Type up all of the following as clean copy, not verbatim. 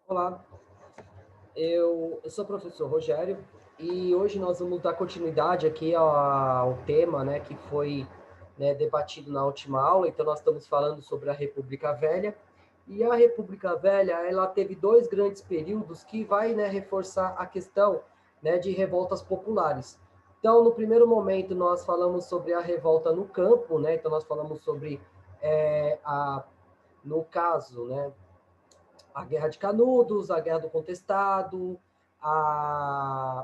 Olá, eu sou o professor Rogério e hoje nós vamos dar continuidade aqui ao tema, né, que foi, né, debatido na última aula. Então nós estamos falando sobre a República Velha, e a República Velha ela teve dois grandes períodos que vai, né, reforçar a questão, né, de revoltas populares. Então no primeiro momento nós falamos sobre a revolta no campo, né, então nós falamos sobre no caso, né, a Guerra de Canudos, a Guerra do Contestado,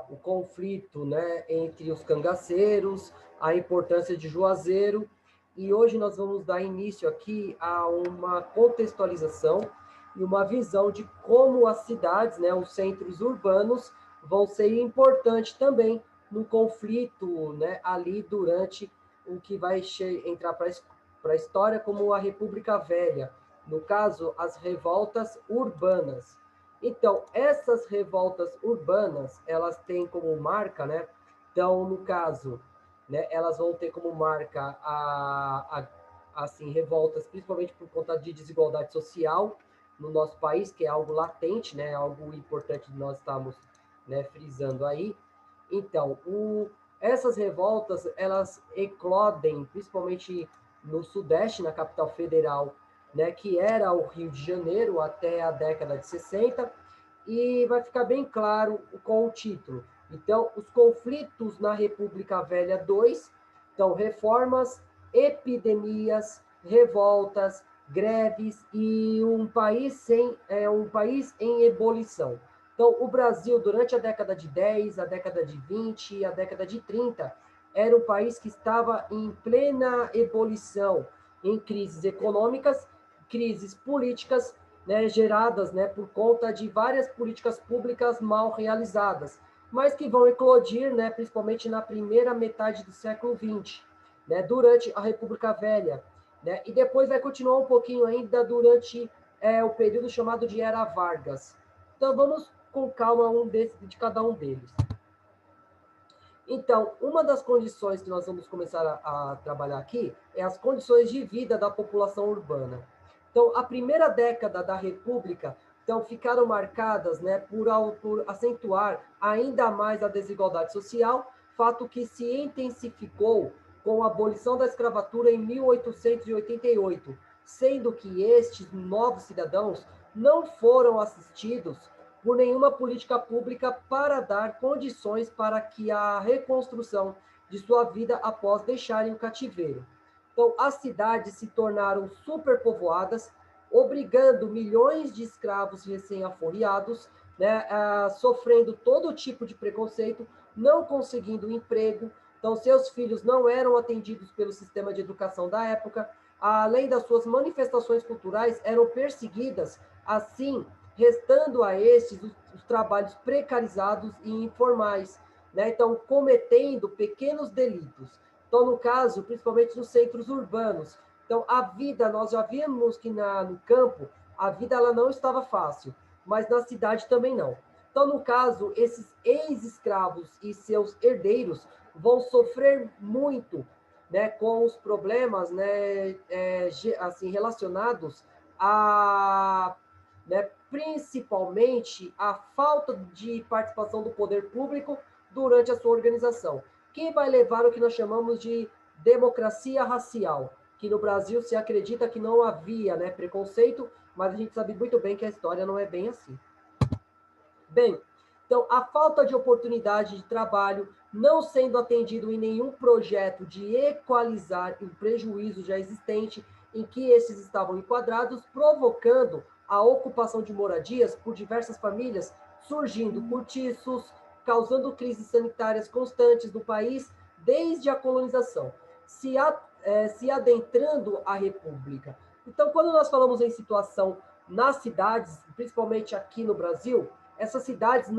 o conflito, né, entre os cangaceiros, a importância de Juazeiro. E hoje nós vamos dar início aqui a uma contextualização e uma visão de como as cidades, né, os centros urbanos, vão ser importantes também no conflito, né, ali durante o que vai entrar para a história como a República Velha, no caso, as revoltas urbanas. Então, essas revoltas urbanas, elas têm como marca, né? Então, no caso, né, elas vão ter como marca assim, revoltas, principalmente por conta de desigualdade social no nosso país, que é algo latente, né? Algo importante de nós estamos, né, frisando aí. Então, essas revoltas, elas eclodem, principalmente no Sudeste, na capital federal, né, que era o Rio de Janeiro até a década de 60, e vai ficar bem claro com o título. Então, os conflitos na República Velha 2, então, reformas, epidemias, revoltas, greves e um país em ebulição. Então, o Brasil, durante a década de 10, a década de 20 e a década de 30, era um país que estava em plena ebulição, em crises econômicas, crises políticas, né, geradas, né, por conta de várias políticas públicas mal realizadas, mas que vão eclodir, né, principalmente na primeira metade do século XX, né, durante a República Velha, né, e depois vai continuar um pouquinho ainda durante o período chamado de Era Vargas. Então vamos com calma de cada um deles. Então, uma das condições que nós vamos começar a trabalhar aqui é as condições de vida da população urbana. Então, a primeira década da República, então, ficaram marcadas, né, por acentuar ainda mais a desigualdade social, fato que se intensificou com a abolição da escravatura em 1888, sendo que estes novos cidadãos não foram assistidos por nenhuma política pública para dar condições para que a reconstrução de sua vida após deixarem o cativeiro. Então, as cidades se tornaram superpovoadas, obrigando milhões de escravos recém-aforreados, né, sofrendo todo tipo de preconceito, não conseguindo emprego. Então, seus filhos não eram atendidos pelo sistema de educação da época, além das suas manifestações culturais, eram perseguidas, assim, restando a estes os trabalhos precarizados e informais, né? Então, cometendo pequenos delitos. Então, no caso, principalmente nos centros urbanos. Então, a vida, nós já vimos que no campo, a vida ela não estava fácil, mas na cidade também não. Então, no caso, esses ex-escravos e seus herdeiros vão sofrer muito, né, com os problemas, né, assim, relacionados a, né, principalmente a falta de participação do poder público durante a sua organização, que vai levar o que nós chamamos de democracia racial, que no Brasil se acredita que não havia, né, preconceito, mas a gente sabe muito bem que a história não é bem assim. Bem, então a falta de oportunidade de trabalho, não sendo atendido em nenhum projeto de equalizar o prejuízo já existente em que esses estavam enquadrados, provocando a ocupação de moradias por diversas famílias, surgindo cortiços, causando crises sanitárias constantes no país desde a colonização, se adentrando a república. Então, quando nós falamos em situação nas cidades, principalmente aqui no Brasil, essas cidades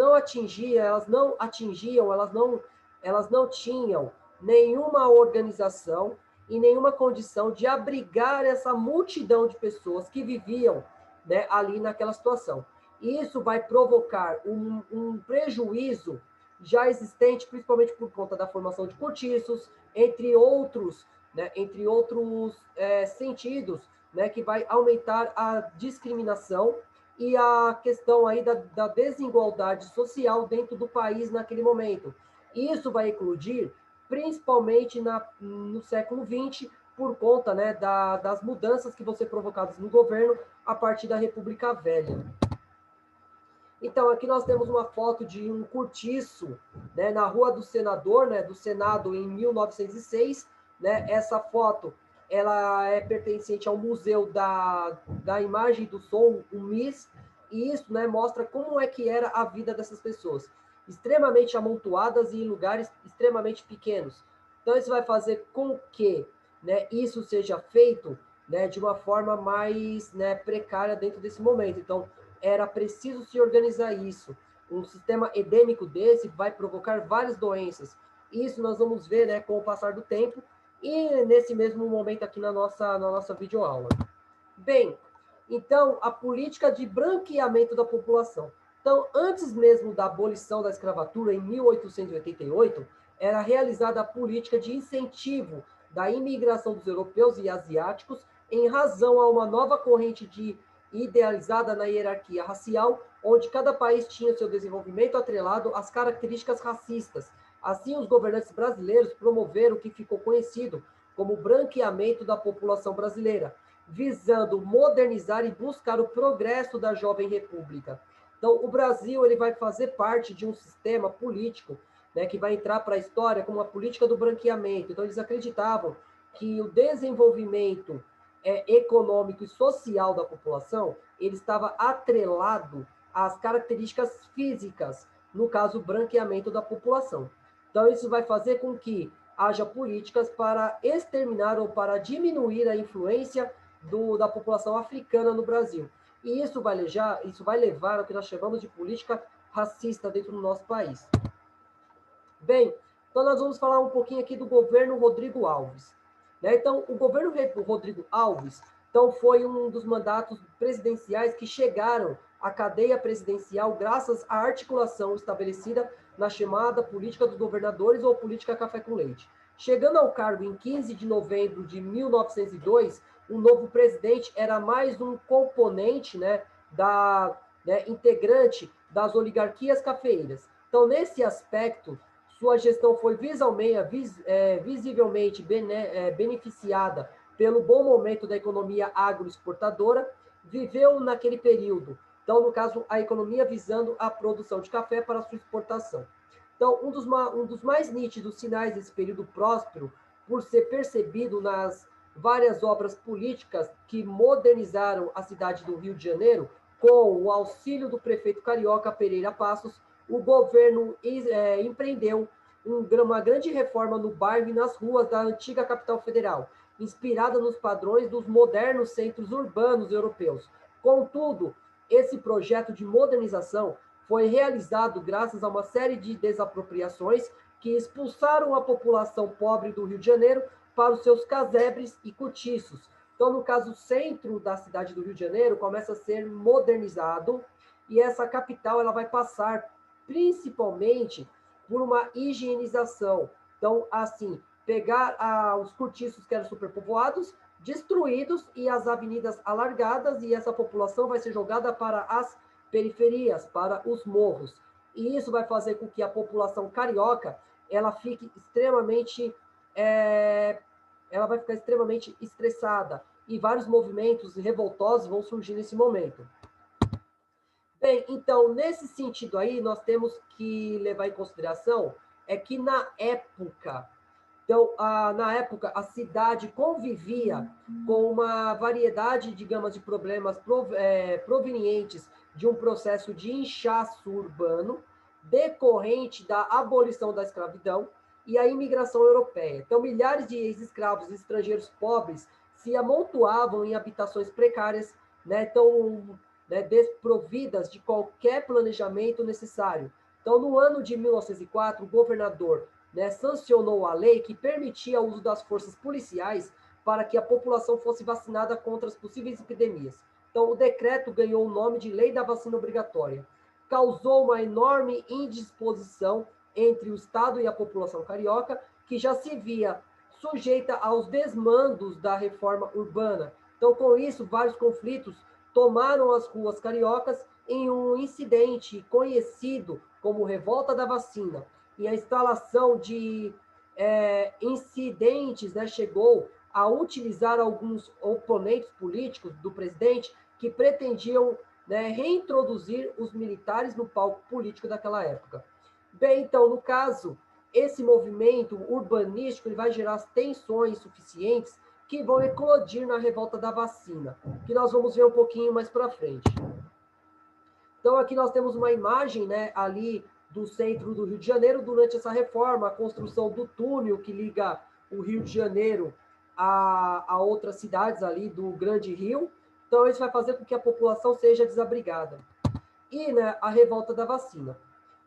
elas não tinham nenhuma organização e nenhuma condição de abrigar essa multidão de pessoas que viviam, né, ali naquela situação. E isso vai provocar um prejuízo já existente, principalmente por conta da formação de cortiços, entre outros, né, sentidos, né, que vai aumentar a discriminação, e a questão aí da desigualdade social dentro do país naquele momento. E isso vai eclodir principalmente no século XX, por conta, né, das mudanças que vão ser provocadas no governo a partir da República Velha. Então, aqui nós temos uma foto de um cortiço, né, na Rua do Senador, né, do Senado, em 1906. Né? Essa foto ela é pertencente ao Museu da Imagem e do Som, o MIS, e isso, né, mostra como é que era a vida dessas pessoas, extremamente amontoadas e em lugares extremamente pequenos. Então, isso vai fazer com que, né, isso seja feito, né, de uma forma mais, né, precária dentro desse momento. Então, era preciso se organizar isso. Um sistema endêmico desse vai provocar várias doenças. Isso nós vamos ver, né, com o passar do tempo e nesse mesmo momento aqui na nossa videoaula. Bem, então, a política de branqueamento da população. Então, antes mesmo da abolição da escravatura, em 1888, era realizada a política de incentivo da imigração dos europeus e asiáticos em razão a uma nova corrente idealizada na hierarquia racial, onde cada país tinha seu desenvolvimento atrelado às características racistas. Assim, os governantes brasileiros promoveram o que ficou conhecido como o branqueamento da população brasileira, visando modernizar e buscar o progresso da jovem república. Então, o Brasil ele vai fazer parte de um sistema político, né, que vai entrar para a história como a política do branqueamento. Então, eles acreditavam que o desenvolvimento econômico e social da população ele estava atrelado às características físicas, no caso, o branqueamento da população. Então, isso vai fazer com que haja políticas para exterminar ou para diminuir a influência da população africana no Brasil. E isso vai levar ao que nós chamamos de política racista dentro do nosso país. Bem, então nós vamos falar um pouquinho aqui do governo Rodrigo Alves. Né? Então, o governo Rodrigo Alves então, foi um dos mandatos presidenciais que chegaram à cadeia presidencial graças à articulação estabelecida na chamada política dos governadores ou política café com leite. Chegando ao cargo em 15 de novembro de 1902, o novo presidente era mais um componente, né, integrante das oligarquias cafeeiras. Então, nesse aspecto, sua gestão foi visivelmente beneficiada pelo bom momento da economia agroexportadora, viveu naquele período. Então, no caso, a economia visando a produção de café para sua exportação. Então, um dos mais nítidos sinais desse período próspero, por ser percebido nas várias obras políticas que modernizaram a cidade do Rio de Janeiro, com o auxílio do prefeito carioca Pereira Passos, o governo empreendeu uma grande reforma no bairro e nas ruas da antiga capital federal, inspirada nos padrões dos modernos centros urbanos europeus. Contudo, esse projeto de modernização foi realizado graças a uma série de desapropriações que expulsaram a população pobre do Rio de Janeiro para os seus casebres e cortiços. Então, no caso, o centro da cidade do Rio de Janeiro começa a ser modernizado e essa capital ela vai passar principalmente por uma higienização. Então, assim, pegar os cortiços que eram superpovoados, destruídos e as avenidas alargadas, e essa população vai ser jogada para as periferias, para os morros. E isso vai fazer com que a população carioca ela fique extremamente ela vai ficar extremamente estressada e vários movimentos revoltosos vão surgir nesse momento. Bem, então, nesse sentido aí, nós temos que levar em consideração que na época, a cidade convivia com uma variedade, digamos, de problemas provenientes de um processo de inchaço urbano decorrente da abolição da escravidão e a imigração europeia. Então, milhares de ex-escravos estrangeiros pobres se amontoavam em habitações precárias, né, desprovidas de qualquer planejamento necessário. Então, no ano de 1904, o governador sancionou a lei que permitia o uso das forças policiais para que a população fosse vacinada contra as possíveis epidemias. Então, o decreto ganhou o nome de Lei da Vacina Obrigatória. Causou uma enorme indisposição entre o Estado e a população carioca, que já se via sujeita aos desmandos da reforma urbana. Então, com isso, vários conflitos tomaram as ruas cariocas em um incidente conhecido como Revolta da Vacina. E a instalação de incidentes, né, chegou a utilizar alguns oponentes políticos do presidente que pretendiam, né, reintroduzir os militares no palco político daquela época. Bem, então, no caso, esse movimento urbanístico ele vai gerar tensões suficientes que vão eclodir na revolta da vacina, que nós vamos ver um pouquinho mais para frente. Então, aqui nós temos uma imagem, né, ali do centro do Rio de Janeiro durante essa reforma, a construção do túnel que liga o Rio de Janeiro a outras cidades ali do Grande Rio. Então, isso vai fazer com que a população seja desabrigada. E, né, a revolta da vacina.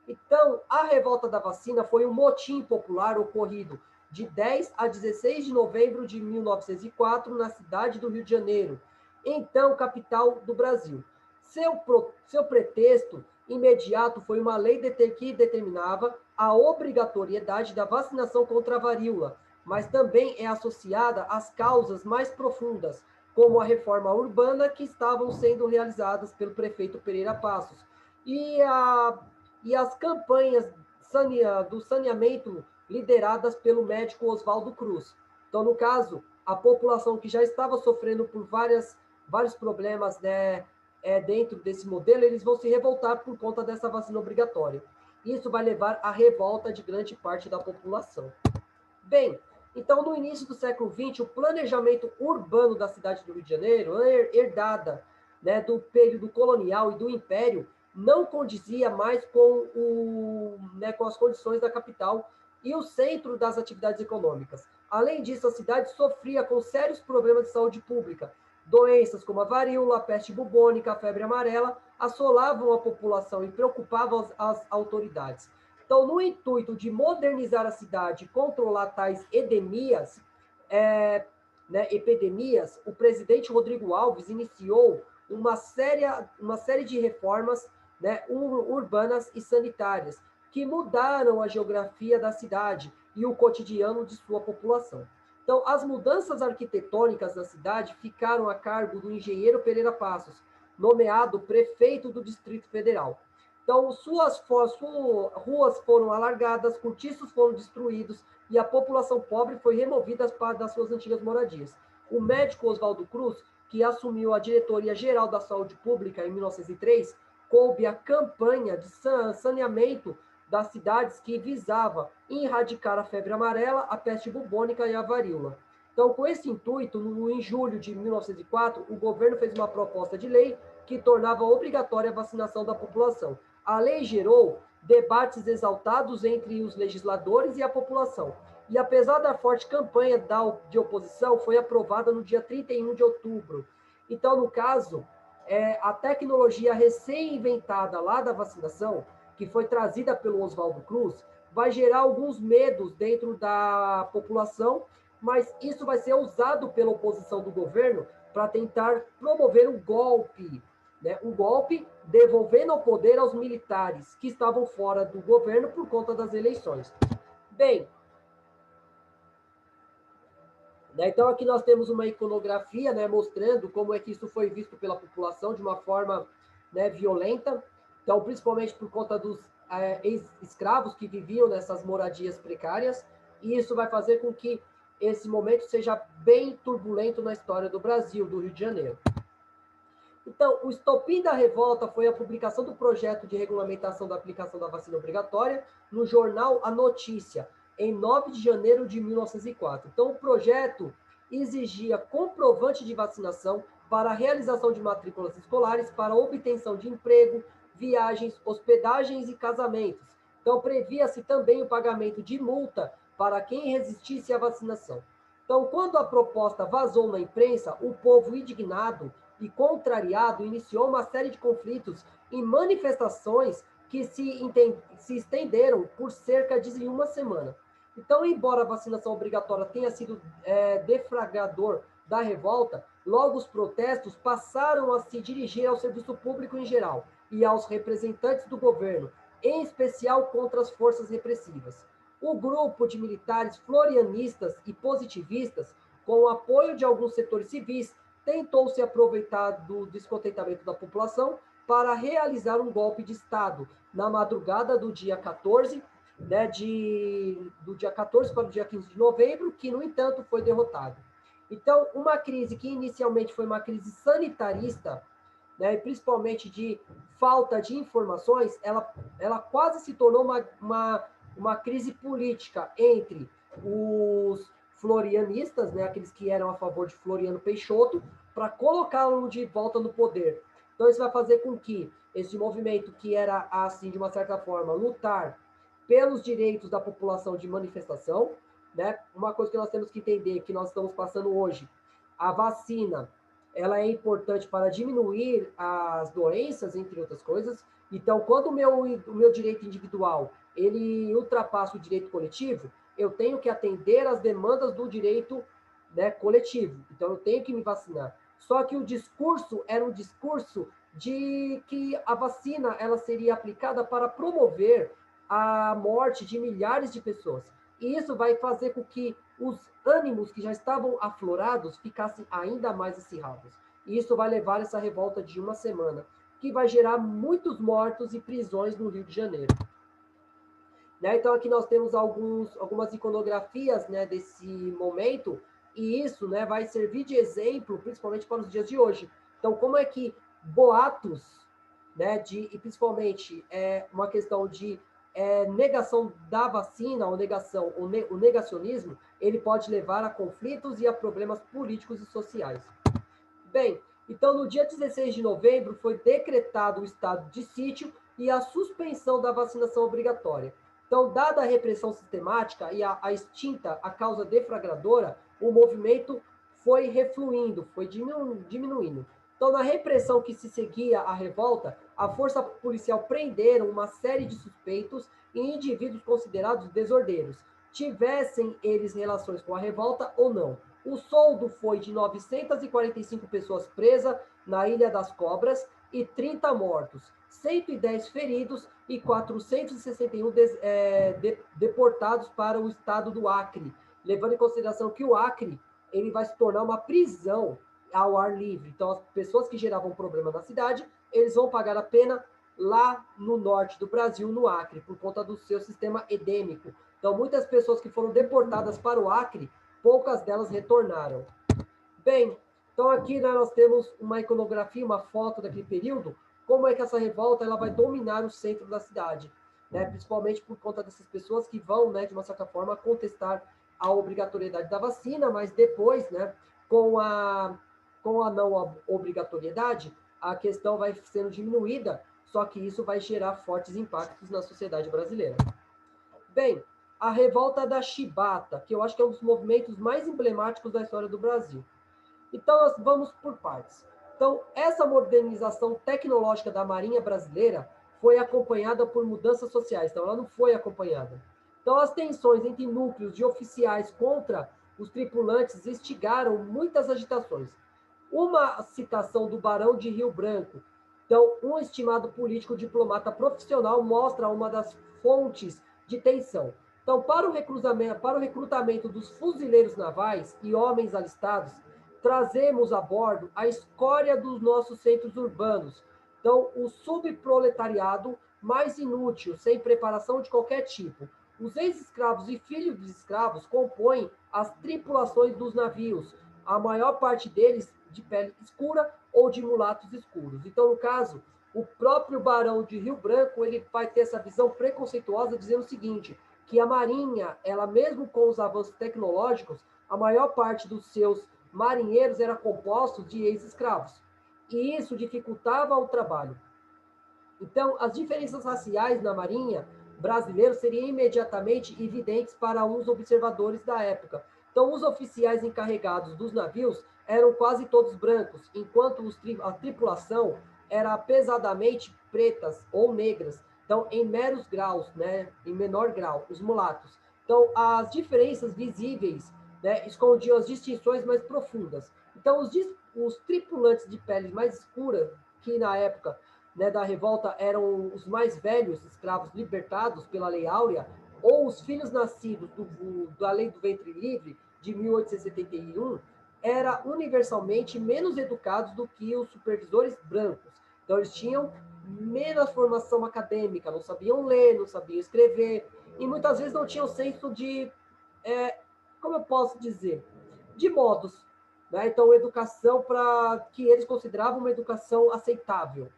Então, a revolta da vacina foi um motim popular ocorrido de 10 a 16 de novembro de 1904 na cidade do Rio de Janeiro, então capital do Brasil. Seu pretexto imediato foi uma lei que determinava a obrigatoriedade da vacinação contra a varíola, mas também é associada às causas mais profundas, como a reforma urbana que estavam sendo realizadas pelo prefeito Pereira Passos e as campanhas do saneamento lideradas pelo médico Oswaldo Cruz. Então, no caso, a população que já estava sofrendo por vários problemas, né, dentro desse modelo, eles vão se revoltar por conta dessa vacina obrigatória. Isso vai levar à revolta de grande parte da população. Bem, então, no início do século XX, o planejamento urbano da cidade do Rio de Janeiro, herdada, né, do período colonial e do Império, não condizia mais com as condições da capital e o centro das atividades econômicas. Além disso, a cidade sofria com sérios problemas de saúde pública. Doenças como a varíola, a peste bubônica, a febre amarela assolavam a população e preocupavam as autoridades. Então, no intuito de modernizar a cidade e controlar tais epidemias, o presidente Rodrigo Alves iniciou uma série de reformas, né, urbanas e sanitárias, que mudaram a geografia da cidade e o cotidiano de sua população. Então, as mudanças arquitetônicas da cidade ficaram a cargo do engenheiro Pereira Passos, nomeado prefeito do Distrito Federal. Então, suas ruas foram alargadas, cortiços foram destruídos e a população pobre foi removida das suas antigas moradias. O médico Oswaldo Cruz, que assumiu a diretoria geral da saúde pública em 1903, coube a campanha de saneamento das cidades que visava erradicar a febre amarela, a peste bubônica e a varíola. Então, com esse intuito, em julho de 1904, o governo fez uma proposta de lei que tornava obrigatória a vacinação da população. A lei gerou debates exaltados entre os legisladores e a população. E apesar da forte campanha de oposição, foi aprovada no dia 31 de outubro. Então, no caso, a tecnologia recém-inventada lá da vacinação, que foi trazida pelo Oswaldo Cruz, vai gerar alguns medos dentro da população, mas isso vai ser usado pela oposição do governo para tentar promover um golpe, né? Um golpe devolvendo o poder aos militares que estavam fora do governo por conta das eleições. Bem, né, então aqui nós temos uma iconografia, né, mostrando como é que isso foi visto pela população de uma forma, né, violenta. Então, principalmente por conta dos ex-escravos que viviam nessas moradias precárias, e isso vai fazer com que esse momento seja bem turbulento na história do Brasil, do Rio de Janeiro. Então, o estopim da revolta foi a publicação do projeto de regulamentação da aplicação da vacina obrigatória no jornal A Notícia, em 9 de janeiro de 1904. Então, o projeto exigia comprovante de vacinação para a realização de matrículas escolares, para a obtenção de emprego, viagens, hospedagens e casamentos. Então, previa-se também o pagamento de multa para quem resistisse à vacinação. Então, quando a proposta vazou na imprensa, o povo indignado e contrariado iniciou uma série de conflitos e manifestações que se estenderam por cerca de uma semana. Então, embora a vacinação obrigatória tenha sido deflagrador da revolta, logo os protestos passaram a se dirigir ao serviço público em geral e aos representantes do governo, em especial contra as forças repressivas. O grupo de militares florianistas e positivistas, com o apoio de alguns setores civis, tentou se aproveitar do descontentamento da população para realizar um golpe de Estado na madrugada do dia 14, né, do dia 14 para o dia 15 de novembro, que, no entanto, foi derrotado. Então, uma crise que inicialmente foi uma crise sanitarista, né, e principalmente de falta de informações, ela quase se tornou uma crise política entre os florianistas, né, aqueles que eram a favor de Floriano Peixoto, para colocá-lo de volta no poder. Então, isso vai fazer com que esse movimento, que era, assim, de uma certa forma, lutar pelos direitos da população de manifestação, né? Uma coisa que nós temos que entender, que nós estamos passando hoje, a vacina, ela é importante para diminuir as doenças, entre outras coisas. Então, quando o meu direito individual, ele ultrapassa o direito coletivo, eu tenho que atender às demandas do direito, né, coletivo. Então, eu tenho que me vacinar. Só que o discurso era um discurso de que a vacina ela seria aplicada para promover a morte de milhares de pessoas. E isso vai fazer com que os ânimos que já estavam aflorados ficassem ainda mais acirrados. E isso vai levar essa revolta de uma semana, que vai gerar muitos mortos e prisões no Rio de Janeiro. Né? Então, aqui nós temos algumas iconografias, né, desse momento, e isso, né, vai servir de exemplo, principalmente para os dias de hoje. Então, como é que boatos, né, e principalmente uma questão de negação da vacina, ou o negacionismo, ele pode levar a conflitos e a problemas políticos e sociais. Bem, então no dia 16 de novembro foi decretado o estado de sítio e a suspensão da vacinação obrigatória. Então, dada a repressão sistemática e a extinta a causa deflagradora, o movimento foi refluindo, foi diminuindo. Então, na repressão que se seguia à revolta, a força policial prenderam uma série de suspeitos e indivíduos considerados desordeiros, tivessem eles relações com a revolta ou não. O soldo foi de 945 pessoas presas na Ilha das Cobras e 30 mortos, 110 feridos e 461 deportados para o estado do Acre, levando em consideração que o Acre ele vai se tornar uma prisão ao ar livre. Então, as pessoas que geravam problema na cidade, eles vão pagar a pena lá no norte do Brasil, no Acre, por conta do seu sistema edêmico. Então, muitas pessoas que foram deportadas para o Acre, poucas delas retornaram. Bem, então aqui, né, nós temos uma iconografia, uma foto daquele período, como é que essa revolta ela vai dominar o centro da cidade, né, principalmente por conta dessas pessoas que vão, né, de uma certa forma, contestar a obrigatoriedade da vacina, mas depois, né, com a não obrigatoriedade, a questão vai sendo diminuída, só que isso vai gerar fortes impactos na sociedade brasileira. Bem, a revolta da Chibata, que eu acho que é um dos movimentos mais emblemáticos da história do Brasil. Então, nós vamos por partes. Então, essa modernização tecnológica da Marinha Brasileira foi acompanhada por mudanças sociais. Então, ela não foi acompanhada. Então, as tensões entre núcleos de oficiais contra os tripulantes instigaram muitas agitações. Uma citação do Barão de Rio Branco. Então, um estimado político diplomata profissional mostra uma das fontes de tensão. Então, para o recrutamento dos fuzileiros navais e homens alistados, trazemos a bordo a escória dos nossos centros urbanos. Então, o subproletariado mais inútil, sem preparação de qualquer tipo. Os ex-escravos e filhos de escravos compõem as tripulações dos navios, a maior parte deles de pele escura ou de mulatos escuros. Então, no caso, o próprio Barão de Rio Branco, ele vai ter essa visão preconceituosa, dizendo o seguinte, que a Marinha, ela mesmo com os avanços tecnológicos, a maior parte dos seus marinheiros era composto de ex-escravos. E isso dificultava o trabalho. Então, as diferenças raciais na Marinha brasileira seriam imediatamente evidentes para os observadores da época. Então, os oficiais encarregados dos navios eram quase todos brancos, enquanto a tripulação era pesadamente pretas ou negras. Então, em meros graus, né, em menor grau, os mulatos. Então, as diferenças visíveis, né, escondiam as distinções mais profundas. Então, os tripulantes de pele mais escura, que na época, né, da revolta eram os mais velhos escravos libertados pela Lei Áurea, ou os filhos nascidos da Lei do Ventre Livre, de 1871, eram universalmente menos educados do que os supervisores brancos. Então, eles tinham menos formação acadêmica, não sabiam ler, não sabiam escrever, e muitas vezes não tinham senso de, como eu posso dizer, de modos. Né? Então, educação para que eles consideravam uma educação aceitável.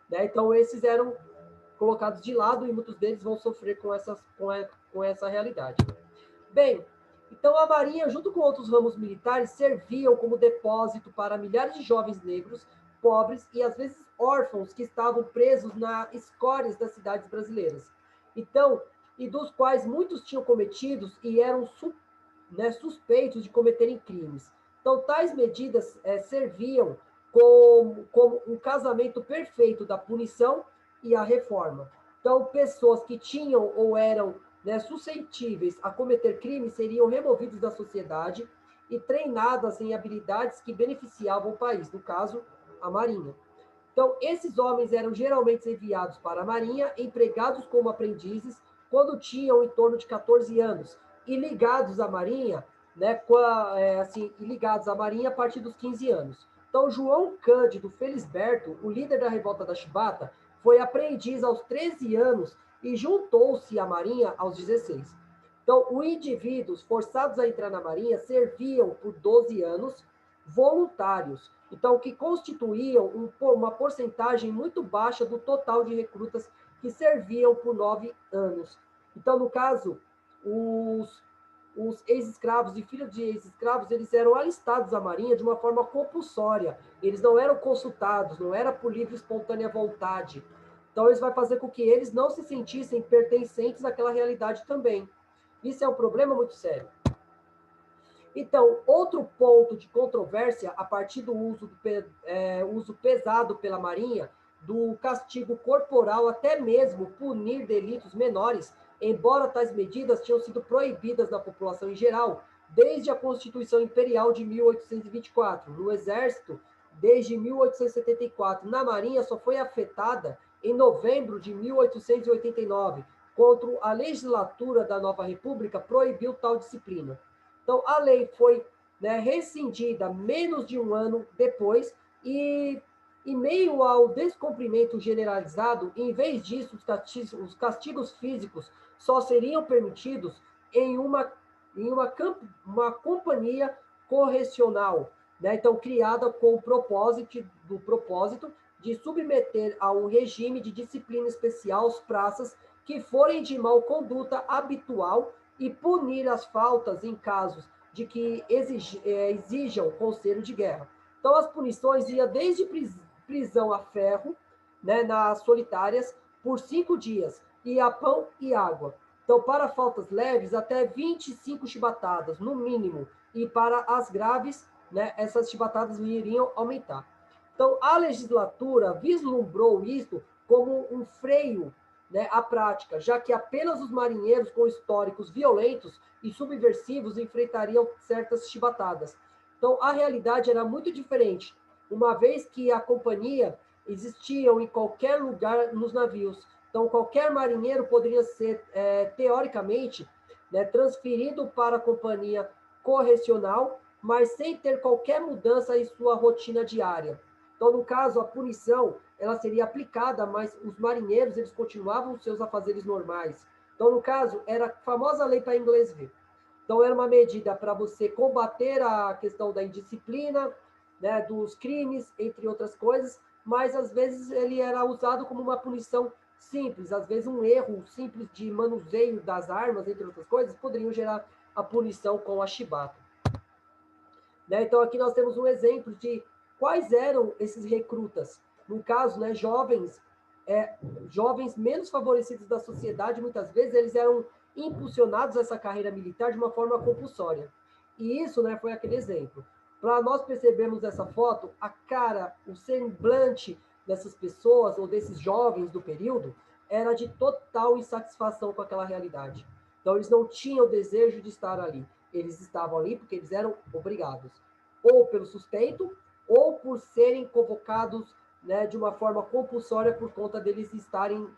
Né? Então, esses eram colocados de lado e muitos deles vão sofrer com essa realidade. Bem, então a Marinha, junto com outros ramos militares, serviam como depósito para milhares de jovens negros, pobres e às vezes órfãos que estavam presos nas escórias das cidades brasileiras. Então, e dos quais muitos tinham cometidos e eram suspeitos de cometerem crimes. Então, tais medidas serviam como um casamento perfeito da punição e a reforma. Então, pessoas que tinham ou eram suscetíveis a cometer crimes seriam removidos da sociedade e treinadas em habilidades que beneficiavam o país, no caso, a Marinha. Então, esses homens eram geralmente enviados para a Marinha, empregados como aprendizes, quando tinham em torno de 14 anos, e ligados à Marinha, ligados à Marinha a partir dos 15 anos. Então, João Cândido Felisberto, o líder da revolta da Chibata, foi aprendiz aos 13 anos e juntou-se à Marinha aos 16. Então, os indivíduos forçados a entrar na Marinha serviam por 12 anos voluntários, então que constituíam uma porcentagem muito baixa do total de recrutas que serviam por 9 anos. Então, no caso, os ex-escravos e filhos de ex-escravos, eles eram alistados à Marinha de uma forma compulsória. Eles não eram consultados, não era por livre e espontânea vontade. Então, isso vai fazer com que eles não se sentissem pertencentes àquela realidade também. Isso é um problema muito sério. Então, outro ponto de controvérsia, a partir do uso pesado pela Marinha, do castigo corporal, até mesmo punir delitos menores, embora tais medidas tinham sido proibidas na população em geral, desde a Constituição Imperial de 1824. No Exército, desde 1874. Na Marinha, só foi afetada em novembro de 1889, quando a legislatura da Nova República proibiu tal disciplina. Então, a lei foi rescindida menos de um ano depois e, em meio ao descumprimento generalizado, em vez disso, os castigos físicos só seriam permitidos em uma companhia correcional, então criada com o propósito de submeter a um regime de disciplina especial os praças que forem de mal conduta habitual e punir as faltas em casos de que exijam conselho de guerra. Então, as punições iam desde prisão a ferro, nas solitárias, por 5 dias, e a pão e água. Então, para faltas leves, até 25 chibatadas, no mínimo, e para as graves, essas chibatadas iriam aumentar. Então, a legislatura vislumbrou isso como um freio à prática, já que apenas os marinheiros com históricos violentos e subversivos enfrentariam certas chibatadas. Então, a realidade era muito diferente, uma vez que a companhia existiam em qualquer lugar nos navios. Então, qualquer marinheiro poderia ser, teoricamente, transferido para a companhia correcional, mas sem ter qualquer mudança em sua rotina diária. Então, no caso, a punição ela seria aplicada, mas os marinheiros eles continuavam os seus afazeres normais. Então, no caso, era a famosa lei para inglês ver. Então, era uma medida para você combater a questão da indisciplina, dos crimes, entre outras coisas, mas às vezes ele era usado como uma punição simples, às vezes um erro simples de manuseio das armas, entre outras coisas, poderiam gerar a punição com a chibata. Então, aqui nós temos um exemplo de quais eram esses recrutas. No caso, jovens menos favorecidos da sociedade, muitas vezes, eles eram impulsionados a essa carreira militar de uma forma compulsória. E isso foi aquele exemplo. Para nós percebermos essa foto, a cara, o semblante dessas pessoas, ou desses jovens do período, era de total insatisfação com aquela realidade. Então, eles não tinham o desejo de estar ali. Eles estavam ali porque eles eram obrigados, ou pelo sustento, ou por serem convocados de uma forma compulsória por conta deles estarem,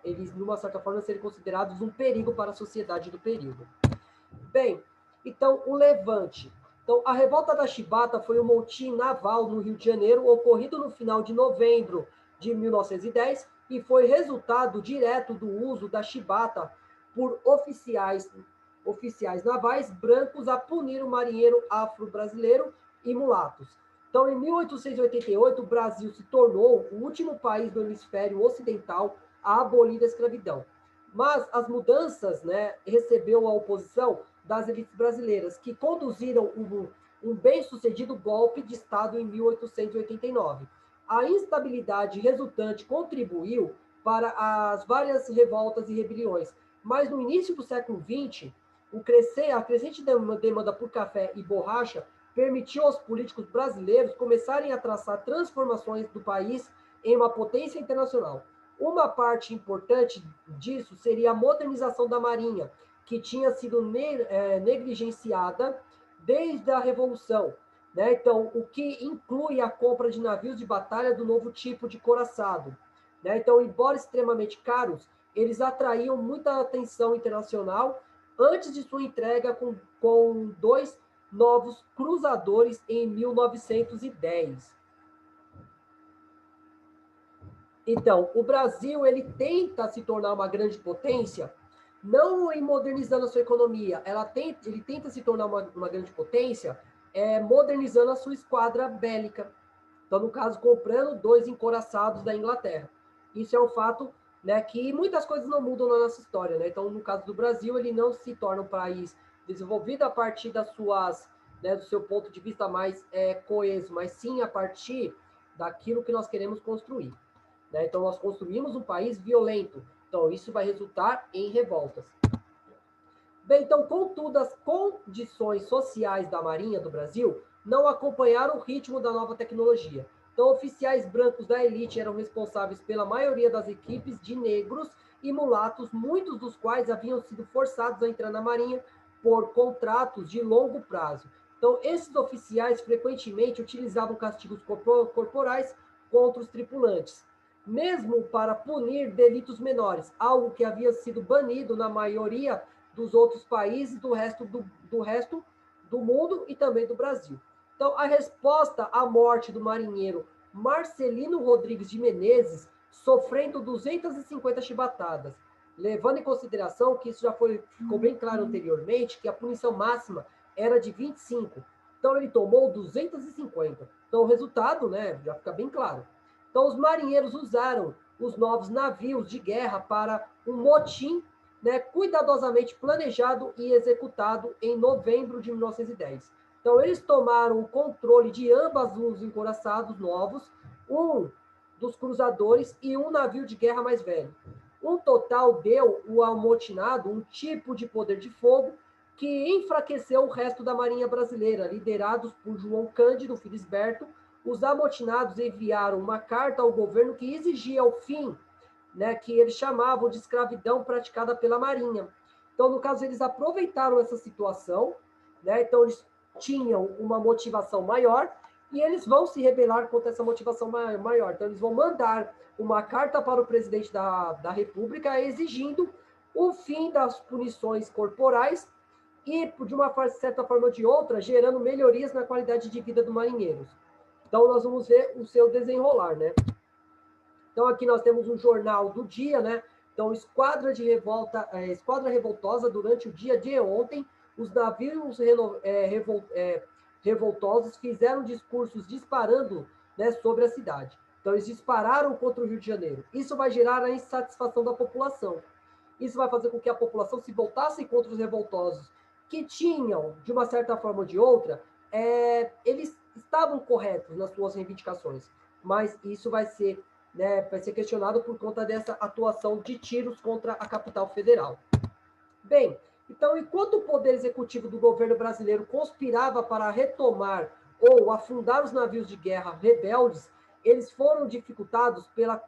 eles, de uma certa forma, serem considerados um perigo para a sociedade do período. Bem, então, o levante. Então, a revolta da Chibata foi um motim naval no Rio de Janeiro, ocorrido no final de novembro de 1910, e foi resultado direto do uso da chibata por oficiais navais brancos a punir o marinheiro afro-brasileiro e mulatos. Então, em 1888, o Brasil se tornou o último país do hemisfério ocidental a abolir a escravidão. Mas as mudanças, né, recebeu a oposição das elites brasileiras, que conduziram um bem-sucedido golpe de Estado em 1889. A instabilidade resultante contribuiu para as várias revoltas e rebeliões, mas no início do século XX, a crescente demanda por café e borracha permitiu aos políticos brasileiros começarem a traçar transformações do país em uma potência internacional. Uma parte importante disso seria a modernização da Marinha, que tinha sido negligenciada desde a Revolução. Né? Então, o que inclui a compra de navios de batalha do novo tipo de coraçado. Né? Então, embora extremamente caros, eles atraíam muita atenção internacional antes de sua entrega com dois novos cruzadores em 1910. Então, o Brasil ele tenta se tornar uma grande potência, não em modernizando a sua economia, ele tenta se tornar uma grande potência modernizando a sua esquadra bélica. Então, no caso, comprando dois encouraçados da Inglaterra. Isso é um fato, né, que muitas coisas não mudam na nossa história. Né? Então, no caso do Brasil, ele não se torna um país desenvolvido a partir das suas, né, do seu ponto de vista mais coeso, mas sim a partir daquilo que nós queremos construir. Né? Então, nós construímos um país violento. Então, isso vai resultar em revoltas. Bem, então, contudo, as condições sociais da Marinha do Brasil não acompanharam o ritmo da nova tecnologia. Então, oficiais brancos da elite eram responsáveis pela maioria das equipes de negros e mulatos, muitos dos quais haviam sido forçados a entrar na Marinha por contratos de longo prazo. Então, esses oficiais frequentemente utilizavam castigos corporais contra os tripulantes, mesmo para punir delitos menores, algo que havia sido banido na maioria dos outros países do resto do mundo e também do Brasil. Então, a resposta à morte do marinheiro Marcelino Rodrigues de Menezes, sofrendo 250 chibatadas, levando em consideração que isso já ficou bem claro anteriormente, que a punição máxima era de 25. Então, ele tomou 250. Então, o resultado, né, já fica bem claro. Então, os marinheiros usaram os novos navios de guerra para um motim, né, cuidadosamente planejado e executado em novembro de 1910. Então, eles tomaram o controle de ambas os encouraçados novos, um dos cruzadores e um navio de guerra mais velho. Um total deu ao amotinado um tipo de poder de fogo que enfraqueceu o resto da Marinha Brasileira, liderados por João Cândido Felisberto. Os amotinados enviaram uma carta ao governo que exigia o fim, né, que eles chamavam de escravidão praticada pela Marinha. Então, no caso, eles aproveitaram essa situação, né, então eles tinham uma motivação maior e eles vão se rebelar contra essa motivação maior. Então, eles vão mandar uma carta para o presidente da República exigindo o fim das punições corporais e, de uma certa forma ou de outra, gerando melhorias na qualidade de vida dos marinheiros. Então, nós vamos ver o seu desenrolar, né? Então, aqui nós temos um jornal do dia, né? Então, esquadra revoltosa durante o dia de ontem, os navios revoltosos fizeram discursos disparando, né, sobre a cidade. Então, eles dispararam contra o Rio de Janeiro. Isso vai gerar a insatisfação da população. Isso vai fazer com que a população se voltasse contra os revoltosos, que tinham, de uma certa forma ou de outra, eles estavam corretos nas suas reivindicações, mas isso vai ser questionado por conta dessa atuação de tiros contra a capital federal. Bem, então, enquanto o poder executivo do governo brasileiro conspirava para retomar ou afundar os navios de guerra rebeldes, eles foram dificultados pela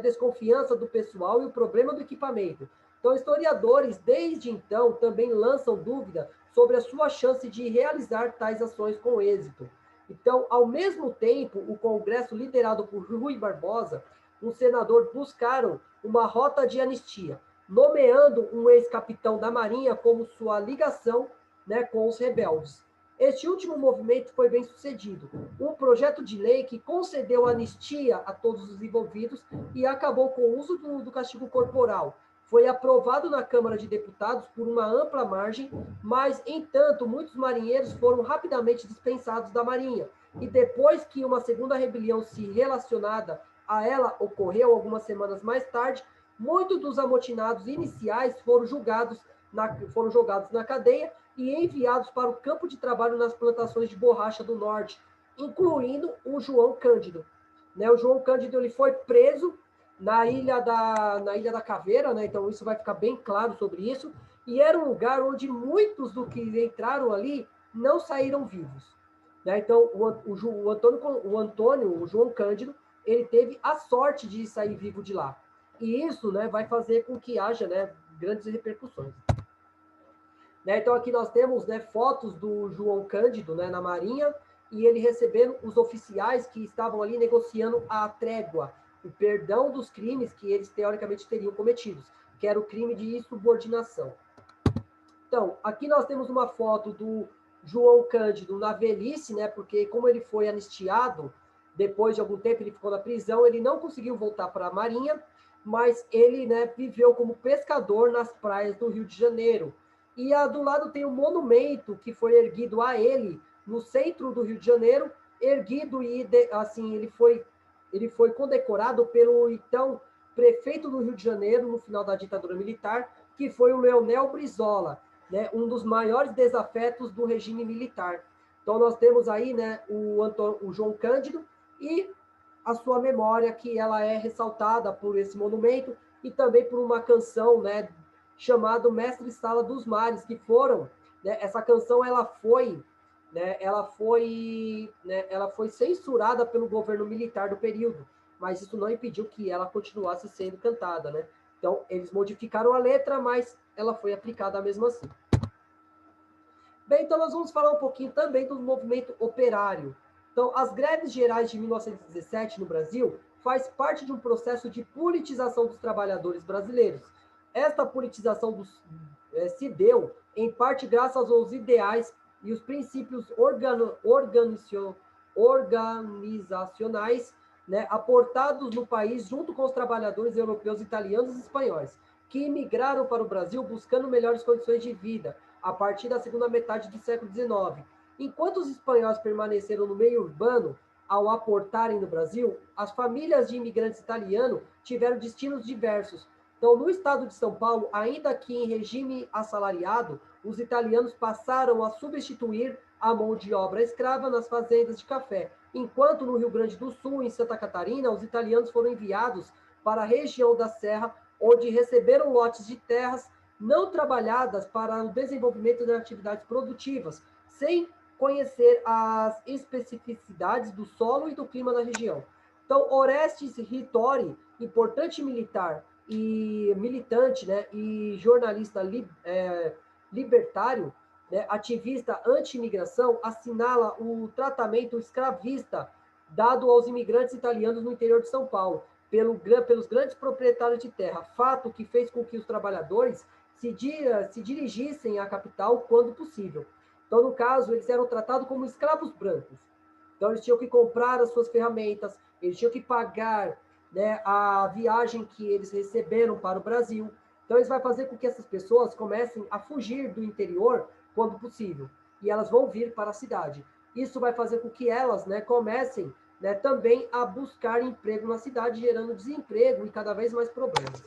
desconfiança do pessoal e o problema do equipamento. Então, historiadores, desde então, também lançam dúvida sobre a sua chance de realizar tais ações com êxito. Então, ao mesmo tempo, o Congresso, liderado por Rui Barbosa, um senador, buscaram uma rota de anistia, nomeando um ex-capitão da Marinha como sua ligação, né, com os rebeldes. Este último movimento foi bem sucedido. Um projeto de lei que concedeu anistia a todos os envolvidos e acabou com o uso do castigo corporal. Foi aprovado na Câmara de Deputados por uma ampla margem, mas, entanto, muitos marinheiros foram rapidamente dispensados da Marinha. E depois que uma segunda rebelião se relacionada a ela ocorreu algumas semanas mais tarde, muitos dos amotinados iniciais foram jogados na cadeia e enviados para o campo de trabalho nas plantações de borracha do norte, incluindo o João Cândido. Né, o João Cândido ele foi preso na Ilha da Caveira, né, então isso vai ficar bem claro sobre isso, e era um lugar onde muitos do que entraram ali não saíram vivos. Né, então, o João Cândido, ele teve a sorte de sair vivo de lá. E isso, né, vai fazer com que haja, né, grandes repercussões. Né, então, aqui nós temos, né, fotos do João Cândido, né, na Marinha, e ele recebendo os oficiais que estavam ali negociando a trégua, o perdão dos crimes que eles teoricamente teriam cometidos, que era o crime de insubordinação. Então, aqui nós temos uma foto do João Cândido na velhice, né, porque como ele foi anistiado, depois de algum tempo ele ficou na prisão, ele não conseguiu voltar para a Marinha, mas ele, né, viveu como pescador nas praias do Rio de Janeiro. E do lado tem um monumento que foi erguido a ele no centro do Rio de Janeiro, erguido e assim ele foi condecorado pelo então prefeito do Rio de Janeiro no final da ditadura militar, que foi o Leonel Brizola, né, um dos maiores desafetos do regime militar. Então nós temos aí, né, o João Cândido e a sua memória, que ela é ressaltada por esse monumento e também por uma canção, né, chamado Mestre Sala dos Mares, que foram, né, essa canção ela foi censurada pelo governo militar do período, mas isso não impediu que ela continuasse sendo cantada, né? Então eles modificaram a letra, mas ela foi aplicada mesmo assim. Bem, então nós vamos falar um pouquinho também do movimento operário. Então, as greves gerais de 1917 no Brasil faz parte de um processo de politização dos trabalhadores brasileiros. Esta politização se deu, em parte, graças aos ideais e os princípios organizacionais, né, aportados no país junto com os trabalhadores europeus, italianos e espanhóis, que imigraram para o Brasil buscando melhores condições de vida, a partir da segunda metade do século XIX. Enquanto os espanhóis permaneceram no meio urbano, ao aportarem no Brasil, as famílias de imigrantes italianos tiveram destinos diversos. Então, no estado de São Paulo, ainda que em regime assalariado, os italianos passaram a substituir a mão de obra escrava nas fazendas de café, enquanto no Rio Grande do Sul e em Santa Catarina, os italianos foram enviados para a região da Serra, onde receberam lotes de terras não trabalhadas para o desenvolvimento de atividades produtivas, sem conhecer as especificidades do solo e do clima da região. Então, Orestes Ritori, importante militar e militante, né, e jornalista libertário, né, ativista anti-imigração, assinala o tratamento escravista dado aos imigrantes italianos no interior de São Paulo, pelos grandes proprietários de terra, fato que fez com que os trabalhadores se dirigissem à capital quando possível. Então, no caso, eles eram tratados como escravos brancos. Então, eles tinham que comprar as suas ferramentas, eles tinham que pagar, né, a viagem que eles receberam para o Brasil. Então, isso vai fazer com que essas pessoas comecem a fugir do interior quando possível. E elas vão vir para a cidade. Isso vai fazer com que elas, né, comecem, né, também a buscar emprego na cidade, gerando desemprego e cada vez mais problemas.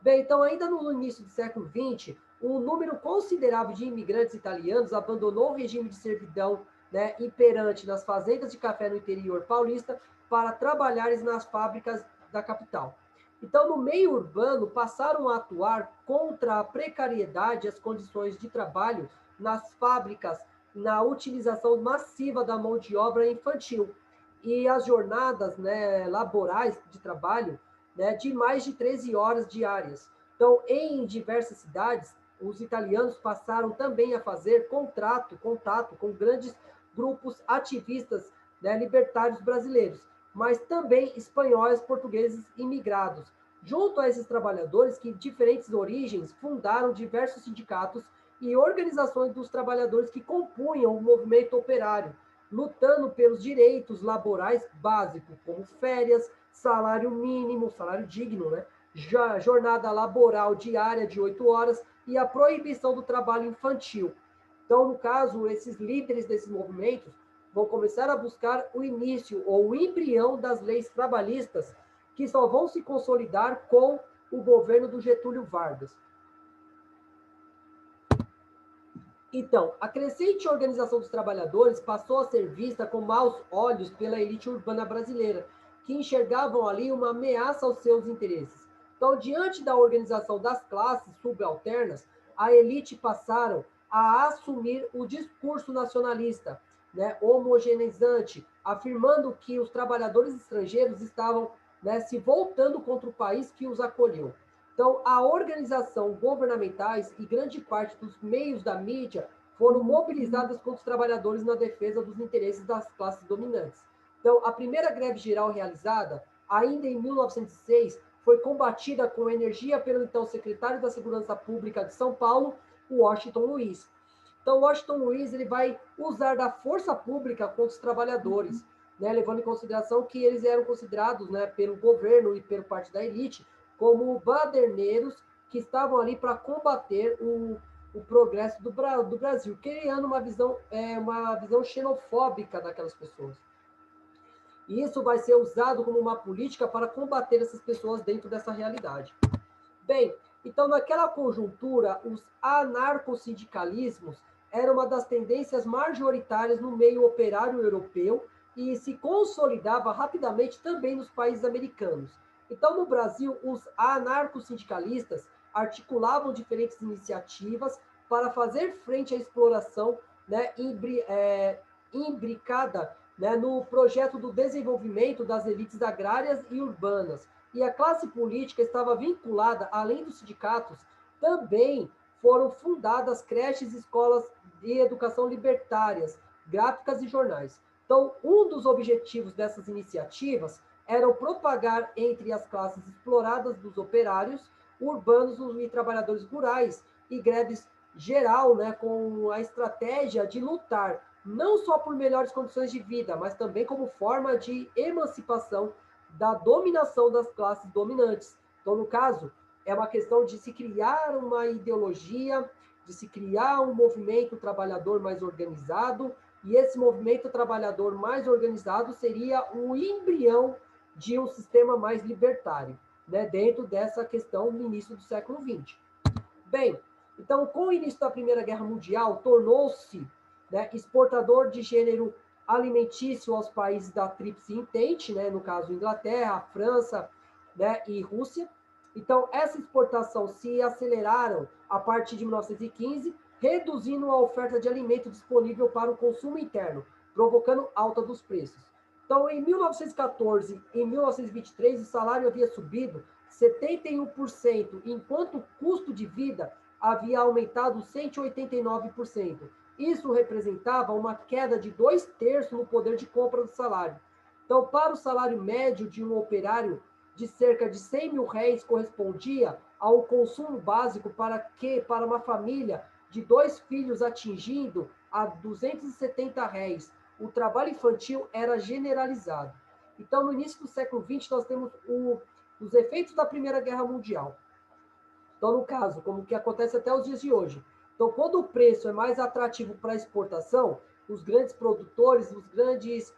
Bem, então, ainda no início do século XX, um número considerável de imigrantes italianos abandonou o regime de servidão, né, imperante nas fazendas de café no interior paulista para trabalharem nas fábricas da capital. Então, no meio urbano, passaram a atuar contra a precariedade e as condições de trabalho nas fábricas, na utilização massiva da mão de obra infantil e as jornadas, né, laborais de trabalho, né, de mais de 13 horas diárias. Então, em diversas cidades, os italianos passaram também a fazer contato com grandes grupos ativistas, né, libertários brasileiros, mas também espanhóis, portugueses imigrados. Junto a esses trabalhadores que, de diferentes origens, fundaram diversos sindicatos e organizações dos trabalhadores que compunham o movimento operário, lutando pelos direitos laborais básicos, como férias, salário mínimo, salário digno, né? Jornada laboral diária de 8 horas e a proibição do trabalho infantil. Então, no caso, esses líderes desses movimentos vão começar a buscar o início ou o embrião das leis trabalhistas, que só vão se consolidar com o governo do Getúlio Vargas. Então, a crescente organização dos trabalhadores passou a ser vista com maus olhos pela elite urbana brasileira, que enxergavam ali uma ameaça aos seus interesses. Então, diante da organização das classes subalternas, a elite passaram a assumir o discurso nacionalista, né, homogeneizante, afirmando que os trabalhadores estrangeiros estavam, né, se voltando contra o país que os acolheu. Então, a organização governamentais e grande parte dos meios da mídia foram mobilizadas contra os trabalhadores na defesa dos interesses das classes dominantes. Então, a primeira greve geral realizada, ainda em 1906, foi combatida com energia pelo então secretário da Segurança Pública de São Paulo, Washington Luiz. Então, Washington Luiz ele vai usar da força pública contra os trabalhadores, né, levando em consideração que eles eram considerados, né, pelo governo e pela parte da elite como baderneiros que estavam ali para combater o progresso do Brasil, criando uma visão xenofóbica daquelas pessoas. E isso vai ser usado como uma política para combater essas pessoas dentro dessa realidade. Bem, então naquela conjuntura, os anarcossindicalismos eram uma das tendências majoritárias no meio operário europeu e se consolidava rapidamente também nos países americanos. Então, no Brasil, os anarcossindicalistas articulavam diferentes iniciativas para fazer frente à exploração, né, imbricada, né, no projeto do desenvolvimento das elites agrárias e urbanas. E a classe política estava vinculada, além dos sindicatos, também foram fundadas creches e escolas de educação libertárias, gráficas e jornais. Então, um dos objetivos dessas iniciativas era propagar entre as classes exploradas dos operários, urbanos e trabalhadores rurais, e greves geral, né, com a estratégia de lutar não só por melhores condições de vida, mas também como forma de emancipação da dominação das classes dominantes. Então, no caso, é uma questão de se criar uma ideologia, de se criar um movimento trabalhador mais organizado, e esse movimento trabalhador mais organizado seria o embrião de um sistema mais libertário, né, dentro dessa questão no início do século XX. Bem, então, com o início da Primeira Guerra Mundial, tornou-se, né, exportador de gênero alimentício aos países da Tríplice Entente, né, no caso Inglaterra, França, né, e Rússia. Então, essa exportação se aceleraram a partir de 1915, reduzindo a oferta de alimento disponível para o consumo interno, provocando alta dos preços. Então, em 1914 e 1923, o salário havia subido 71%, enquanto o custo de vida havia aumentado 189%. Isso representava uma queda de 2/3 no poder de compra do salário. Então, para o salário médio de um operário de cerca de 100 mil réis correspondia ao consumo básico para uma família de 2 filhos atingindo a 270 réis. O trabalho infantil era generalizado. Então, no início do século XX, nós temos os efeitos da Primeira Guerra Mundial. Então, no caso, como que acontece até os dias de hoje. Então, quando o preço é mais atrativo para exportação, os grandes produtores, os grandes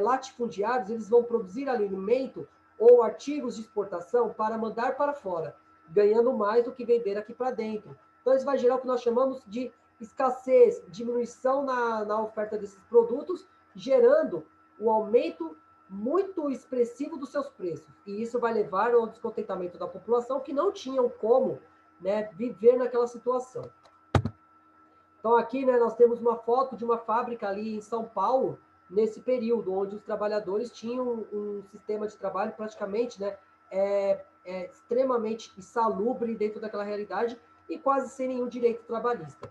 latifundiários, eles vão produzir alimento ou artigos de exportação para mandar para fora, ganhando mais do que vender aqui para dentro. Então, isso vai gerar o que nós chamamos de escassez, diminuição na oferta desses produtos, gerando o aumento muito expressivo dos seus preços. E isso vai levar ao descontentamento da população que não tinham como, né, viver naquela situação. Então, aqui, né, nós temos uma foto de uma fábrica ali em São Paulo, nesse período, onde os trabalhadores tinham um sistema de trabalho praticamente, né, extremamente insalubre dentro daquela realidade e quase sem nenhum direito trabalhista.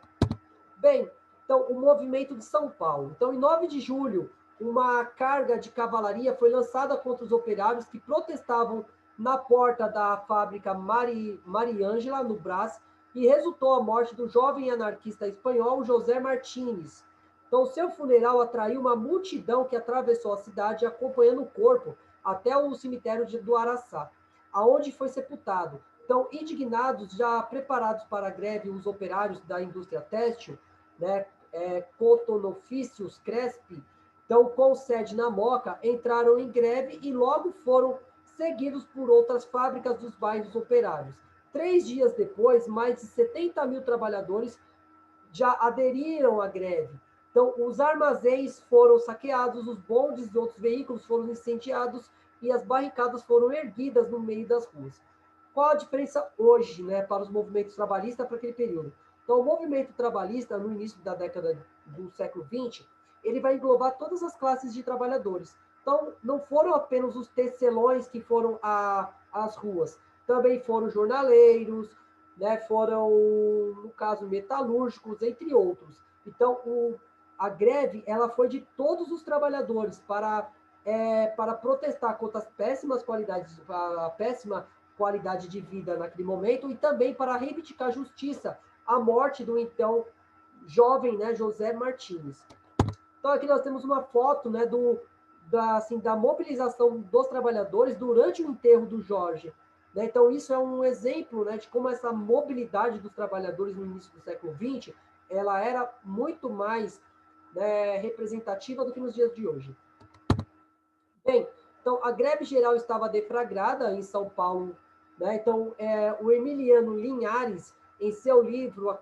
Bem, então, o movimento de São Paulo. Então, em 9 de julho, uma carga de cavalaria foi lançada contra os operários que protestavam na porta da fábrica Mariângela, no Brás, e resultou a morte do jovem anarquista espanhol José Martínez. Então, seu funeral atraiu uma multidão que atravessou a cidade acompanhando o corpo até o cemitério do Araçá, aonde foi sepultado. Então, indignados, já preparados para a greve, os operários da indústria têxtil, né, Cotonofícios Crespi, então, com sede na Moca, entraram em greve e logo foram seguidos por outras fábricas dos bairros operários. 3 dias depois, mais de 70 mil trabalhadores já aderiram à greve. Então, os armazéns foram saqueados, os bondes e outros veículos foram incendiados e as barricadas foram erguidas no meio das ruas. Qual a diferença hoje, né, para os movimentos trabalhistas para aquele período? Então, o movimento trabalhista, no início da década do século XX, ele vai englobar todas as classes de trabalhadores. Então, não foram apenas os tecelões que foram às ruas, também foram jornaleiros, né, foram, no caso, metalúrgicos, entre outros. Então, a greve ela foi de todos os trabalhadores para protestar contra as péssimas qualidades, a péssima qualidade de vida naquele momento e também para reivindicar justiça a morte do então jovem, né, José Martínez. Então aqui nós temos uma foto, né, da mobilização dos trabalhadores durante o enterro do Jorge. Né? Então isso é um exemplo, né, de como essa mobilidade dos trabalhadores no início do século XX ela era muito mais, né, representativa do que nos dias de hoje. Bem, então a greve geral estava deflagrada em São Paulo, né? Então o Emiliano Linhares, em seu livro a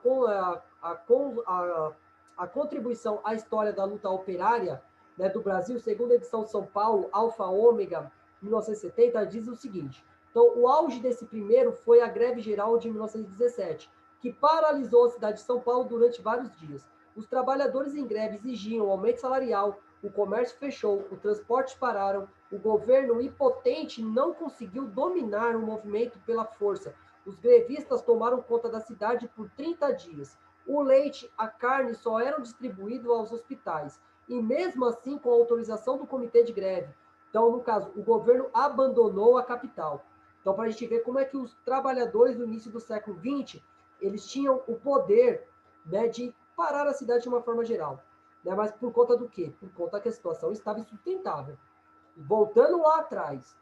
Contribuição à História da Luta Operária, né, do Brasil, segunda edição São Paulo, Alfa Ômega, 1970, diz o seguinte: então o auge desse primeiro foi a greve geral de 1917, que paralisou a cidade de São Paulo durante vários dias. Os trabalhadores em greve exigiam aumento salarial, o comércio fechou, os transportes pararam, o governo impotente não conseguiu dominar o movimento pela força. Os grevistas tomaram conta da cidade por 30 dias. O leite, a carne só eram distribuídos aos hospitais. E mesmo assim, com a autorização do comitê de greve. Então, no caso, o governo abandonou a capital. Então, para a gente ver como é que os trabalhadores do início do século XX, eles tinham o poder, né, de parar a cidade de uma forma geral. Né? Mas por conta do quê? Por conta que a situação estava insustentável. Voltando lá atrás,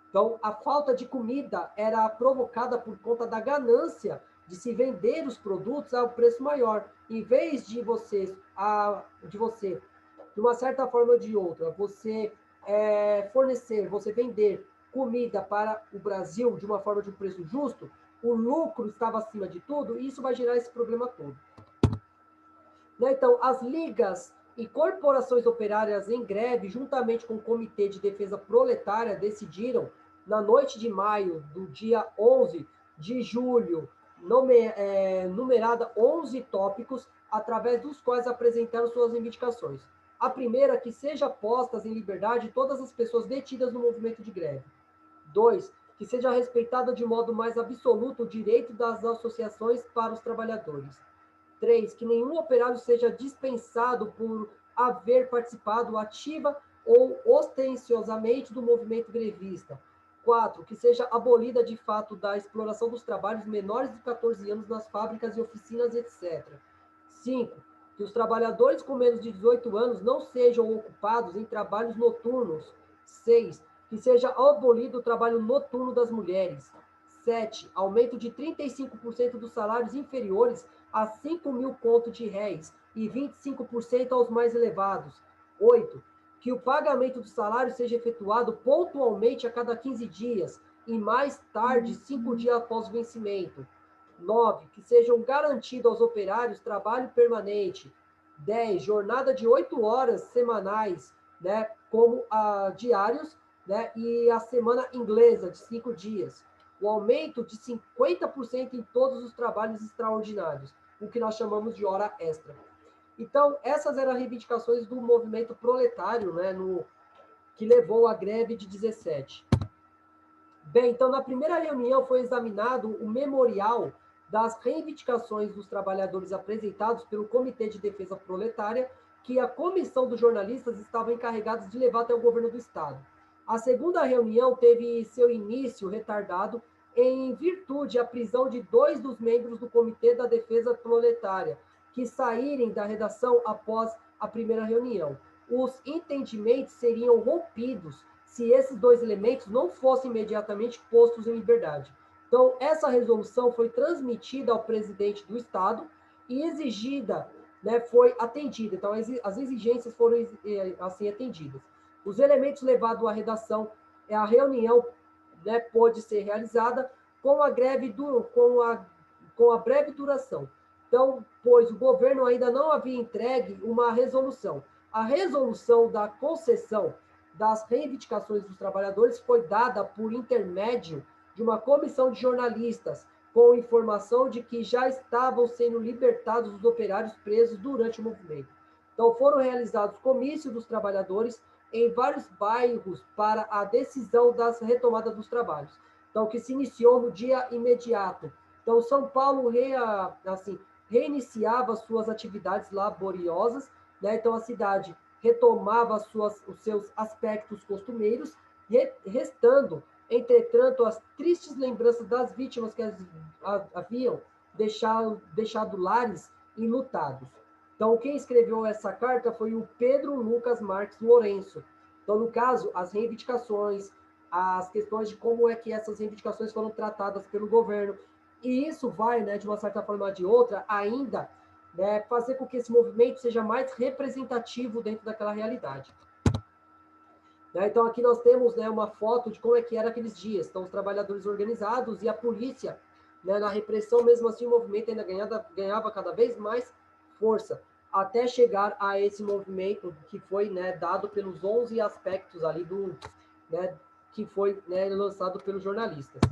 então a falta de comida era provocada por conta da ganância de se vender os produtos a um preço maior. Em vez de você, de uma certa forma ou de outra, você fornecer, você vender comida para o Brasil de uma forma de um preço justo, o lucro estava acima de tudo e isso vai gerar esse problema todo. Né? Então, as ligas e corporações operárias em greve, juntamente com o Comitê de Defesa Proletária, decidiram, na noite de maio, do dia 11 de julho, numerada 11 tópicos, através dos quais apresentaram suas reivindicações. A primeira, que seja postas em liberdade todas as pessoas detidas no movimento de greve. 2, que seja respeitado de modo mais absoluto o direito das associações para os trabalhadores. 3, que nenhum operário seja dispensado por haver participado ativa ou ostenciosamente do movimento grevista. 4, que seja abolida de fato da exploração dos trabalhos menores de 14 anos nas fábricas e oficinas, etc. 5, que os trabalhadores com menos de 18 anos não sejam ocupados em trabalhos noturnos. 6, que seja abolido o trabalho noturno das mulheres. 7, aumento de 35% dos salários inferiores a 5 mil contos de réis e 25% aos mais elevados. 8. Que o pagamento do salário seja efetuado pontualmente a cada 15 dias e mais tarde 5 dias após o vencimento. 9. Que sejam garantidos aos operários trabalho permanente. 10. Jornada de 8 horas semanais, né, como diários, né, e a semana inglesa de 5 dias. O aumento de 50% em todos os trabalhos extraordinários, o que nós chamamos de hora extra. Então, essas eram as reivindicações do movimento proletário, né, que levou à greve de 17. Bem, então, na primeira reunião foi examinado o memorial das reivindicações dos trabalhadores apresentados pelo Comitê de Defesa Proletária, que a comissão dos jornalistas estava encarregada de levar até o governo do Estado. A segunda reunião teve seu início retardado em virtude da prisão de 2 dos membros do Comitê da Defesa Proletária, que saírem da redação após a primeira reunião. Os entendimentos seriam rompidos se esses 2 elementos não fossem imediatamente postos em liberdade. Então, essa resolução foi transmitida ao presidente do Estado e exigida, né, foi atendida. Então, as exigências foram assim atendidas. Os elementos levados à redação, a reunião, né, pôde ser realizada com a breve duração. Então, pois o governo ainda não havia entregue uma resolução. A resolução da concessão das reivindicações dos trabalhadores foi dada por intermédio de uma comissão de jornalistas, com informação de que já estavam sendo libertados os operários presos durante o movimento. Então, foram realizados comícios dos trabalhadores em vários bairros para a decisão da retomada dos trabalhos. Então, que se iniciou no dia imediato. Então, São Paulo reiniciava suas atividades laboriosas, né? Então, a cidade retomava os seus aspectos costumeiros, restando, entretanto, as tristes lembranças das vítimas que haviam deixado lares enlutados. Então, quem escreveu essa carta foi o Pedro Lucas Marques Lourenço. Então, no caso, as reivindicações, as questões de como é que essas reivindicações foram tratadas pelo governo, e isso vai, né, de uma certa forma ou de outra, ainda, né, fazer com que esse movimento seja mais representativo dentro daquela realidade. Né, então, aqui nós temos, né, uma foto de como é que era aqueles dias. Então, os trabalhadores organizados e a polícia, né, na repressão, mesmo assim, o movimento ainda ganhava cada vez mais força, até chegar a esse movimento que foi, né, dado pelos 11 aspectos ali né, que foi, né, lançado pelos jornalistas.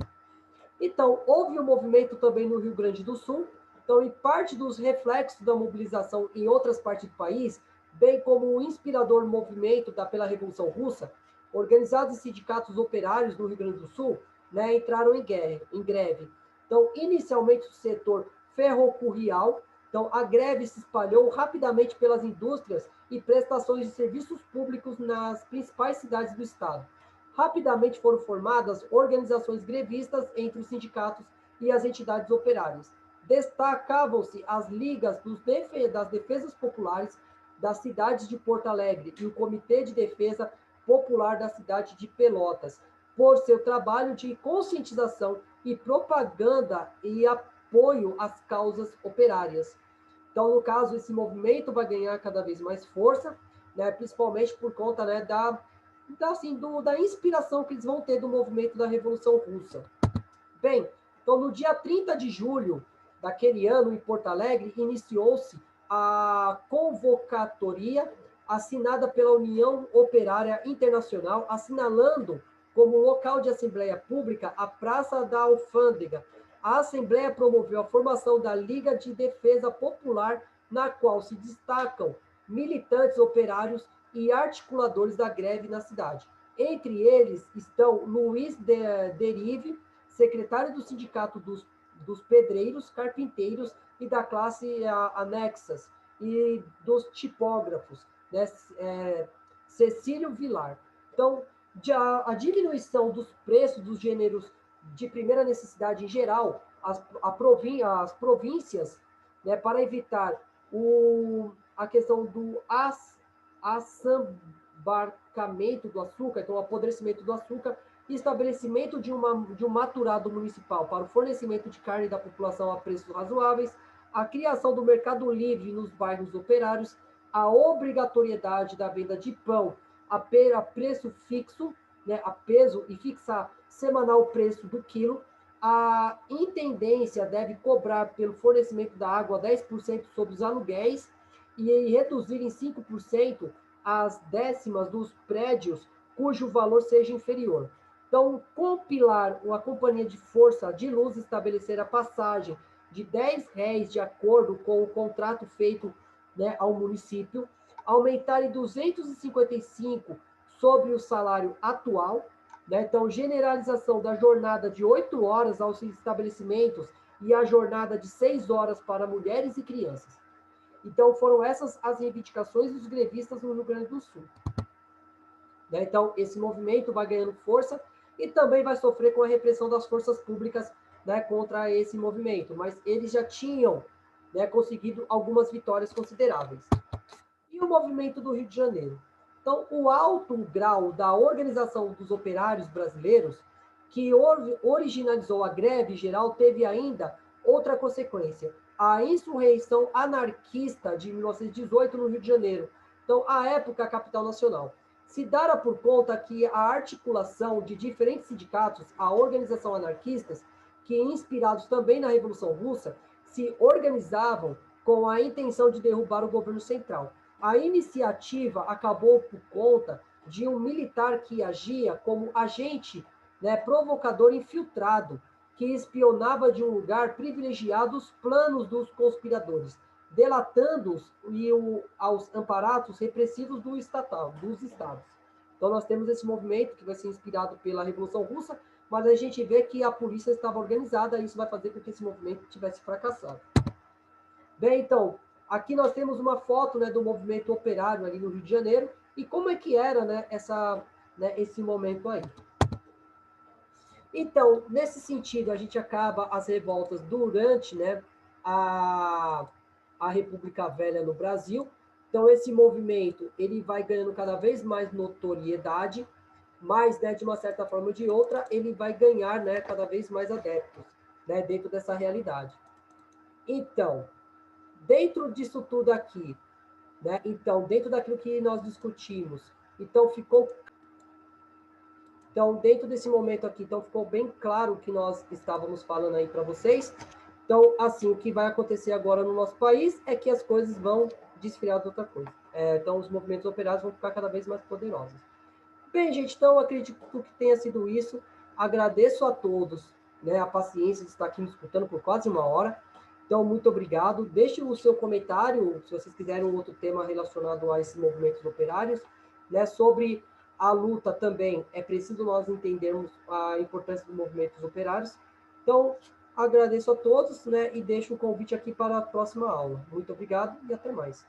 Então, houve um movimento também no Rio Grande do Sul. Então, em parte dos reflexos da mobilização em outras partes do país, bem como o inspirador movimento pela Revolução Russa, organizados em sindicatos operários no Rio Grande do Sul, né, entraram em greve. Então, inicialmente o setor ferroviário, então a greve se espalhou rapidamente pelas indústrias e prestações de serviços públicos nas principais cidades do estado. Rapidamente foram formadas organizações grevistas entre os sindicatos e as entidades operárias. Destacavam-se as ligas das defesas populares das cidades de Porto Alegre e o Comitê de Defesa Popular da cidade de Pelotas, por seu trabalho de conscientização e propaganda e apoio às causas operárias. Então, no caso, esse movimento vai ganhar cada vez mais força, né, principalmente por conta, né, da inspiração que eles vão ter do movimento da Revolução Russa. Bem, então no dia 30 de julho daquele ano, em Porto Alegre, iniciou-se a convocatória assinada pela União Operária Internacional, assinalando como local de assembleia pública a Praça da Alfândega. A Assembleia promoveu a formação da Liga de Defesa Popular, na qual se destacam militantes operários e articuladores da greve na cidade. Entre eles estão Luiz Derive, secretário do Sindicato dos Pedreiros, Carpinteiros e da classe anexas, e dos tipógrafos, né, Cecílio Vilar. Então, a diminuição dos preços dos gêneros de primeira necessidade em geral, as províncias, né, para evitar a questão do assambarcamento do açúcar, então o apodrecimento do açúcar, e estabelecimento de um maturado municipal para o fornecimento de carne da população a preços razoáveis, a criação do mercado livre nos bairros operários, a obrigatoriedade da venda de pão a preço fixo, né, a peso, e fixar semanal o preço do quilo. A intendência deve cobrar pelo fornecimento da água 10% sobre os aluguéis e reduzir em 5% as décimas dos prédios cujo valor seja inferior. Então, compilar uma companhia de força de luz, estabelecer a passagem de R$ 10 de acordo com o contrato feito, né, ao município, aumentar em 255 sobre o salário atual, né? Então, generalização da jornada de 8 horas aos estabelecimentos e a jornada de 6 horas para mulheres e crianças. Então, foram essas as reivindicações dos grevistas no Rio Grande do Sul. Né? Então, esse movimento vai ganhando força e também vai sofrer com a repressão das forças públicas, né, contra esse movimento, mas eles já tinham, né, conseguido algumas vitórias consideráveis. E o movimento do Rio de Janeiro? Então, o alto grau da organização dos operários brasileiros, que originalizou a greve geral, teve ainda outra consequência, a insurreição anarquista de 1918 no Rio de Janeiro. Então, à época, a capital nacional. Se dara por conta que a articulação de diferentes sindicatos, a organização anarquistas, que inspirados também na Revolução Russa, se organizavam com a intenção de derrubar o governo central. A iniciativa acabou por conta de um militar que agia como agente, né, provocador infiltrado, que espionava de um lugar privilegiado os planos dos conspiradores, delatando-os aos amparatos repressivos dos estados. Então, nós temos esse movimento que vai ser inspirado pela Revolução Russa, mas a gente vê que a polícia estava organizada e isso vai fazer com que esse movimento tivesse fracassado. Bem, então, aqui nós temos uma foto, né, do movimento operário ali no Rio de Janeiro e como é que era, né, esse momento aí. Então, nesse sentido, a gente acaba as revoltas durante, né, a República Velha no Brasil. Então, esse movimento ele vai ganhando cada vez mais notoriedade, mas, né, de uma certa forma ou de outra, ele vai ganhar, né, cada vez mais adeptos, né, dentro dessa realidade. Então, dentro disso tudo aqui, né, então, dentro daquilo que nós discutimos, então, dentro desse momento aqui, então ficou bem claro o que nós estávamos falando aí para vocês. Então, assim, o que vai acontecer agora no nosso país é que as coisas vão desfriar de outra coisa. Então, os movimentos operários vão ficar cada vez mais poderosos. Bem, gente, então acredito que tenha sido isso. Agradeço a todos, né, a paciência de estar aqui me escutando por quase uma hora. Então, muito obrigado. Deixe o seu comentário, se vocês quiserem um outro tema relacionado a esses movimentos operários, né, sobre a luta também. É preciso nós entendermos a importância dos movimentos operários. Então, agradeço a todos, né, e deixo o convite aqui para a próxima aula. Muito obrigado e até mais.